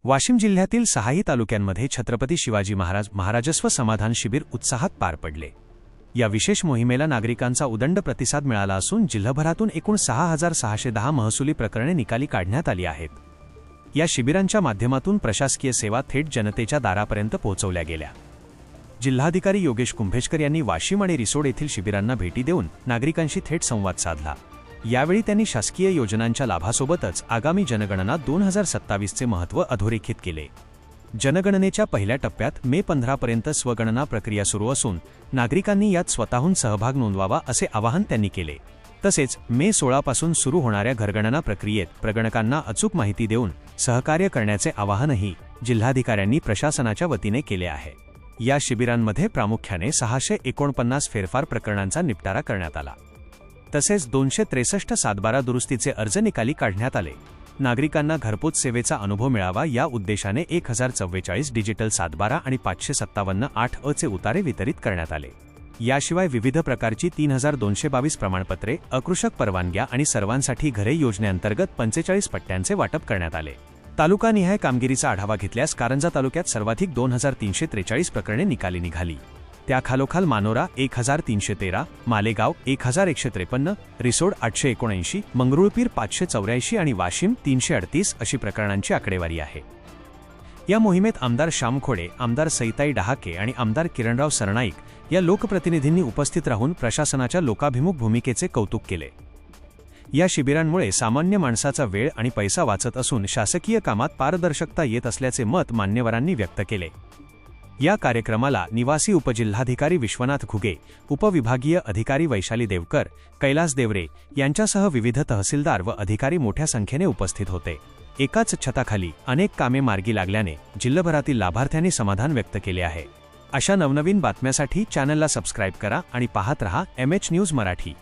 वाशिम जिल्ह्यातील 6 तालुक्यांमध्ये छत्रपती शिवाजी महाराजस्व समाधान शिबिर उत्साहात पार पडले। या विशेष मोहिमेला नागरिकांचा उदंड प्रतिसाद मिळाला असून जिल्हाभरातून एकूण 6610 महसुली प्रकरणे निकाली काढण्यात आली आहेत। या शिबिरांच्या माध्यमातून प्रशासकीय सेवा थेट जनतेच्या दारापर्यंत पोहोचवल्या गेल्या। जिल्हाधिकारी योगेश कुंभेजकर यांनी वाशिम आणि रिसोड येथील शिबिरांना भेटी देऊन नागरिकांशी थेट संवाद साधला। यावेळी त्यांनी शासकीय योजनांच्या लाभासोबतच आगामी जनगणना 2027 चे महत्त्व अधोरेखित केले। जनगणनेच्या पहिल्या टप्प्यात मे 15 पर्यंत स्वगणना प्रक्रिया सुरू असून नागरिकांनी यात स्वतःहून सहभाग नोंदवावा असे आवाहन त्यांनी केले। तसेच मे 16 पासून सुरू होणाऱ्या घरगणना प्रक्रियेत प्रगणकांना अचूक माहिती देऊन सहकार्य करण्याचे आवाहनही जिल्हाधिकाऱ्यांनी प्रशासनाच्या वतीने केले आहे। या शिबिरांमध्ये प्रामुख्याने 649 फेरफार प्रकरणांचा निपटारा करण्यात आला। तसेच 263 सातबारा दुरुस्तीचे अर्ज निकाली काढण्यात आले। नागरिकांना घरपोच सेवेचा अनुभव मिळावा या उद्देशाने 1044 डिजिटल सातबारा आणि 557 8 चे उतारे वितरित करण्यात आले। याशिवाय विविध प्रकारची 3222 प्रमाणपत्रे, अकृषक परवानग्या आणि सर्वांसाठी घरे योजनेअंतर्गत 45 पट्ट्यांचे वाटप करण्यात आले। तालुकानिहाय कामगिरीचा आढावा घेतल्यास कारंजा तालुक्यात सर्वाधिक 2343 प्रकरणे निकाली निघाली। त्याखालोखाल मानोरा 1313, मालेगाव 1153, रिसोड 879, मंगरुळपीर 584 आणि वाशिम 338 अशी प्रकरणांची आकडेवारी आहे। या मोहिमेत आमदार श्याम खोडे, आमदार सईताई डहाके आणि आमदार किरणराव सरनाईक या लोकप्रतिनिधींनी उपस्थित राहून प्रशासनाच्या लोकाभिमुख भूमिकेचे कौतुक केले। या शिबिरांमुळे सामान्य माणसाचा वेळ आणि पैसा वाचत असून शासकीय कामात पारदर्शकता येत असल्याचे मत मान्यवरांनी व्यक्त केले। या कार्यक्रमाला निवासी उपजिल्हाधिकारी विश्वनाथ घुगे, उपविभागीय अधिकारी वैशाली देवकर, कैलास देवरे यांच्यासह विविध तहसीलदार व अधिकारी मोठ्या संख्येने उपस्थित होते। एकाच छताखाली अनेक कामे मार्गी लागल्याने जिल्हाभरातील लाभार्थ्यांनी समाधान व्यक्त केले आहे। अशा नवनवीन बातम्यासाठी चॅनलला सबस्क्राईब करा आणि पाहत रहा MH न्यूज मराठी।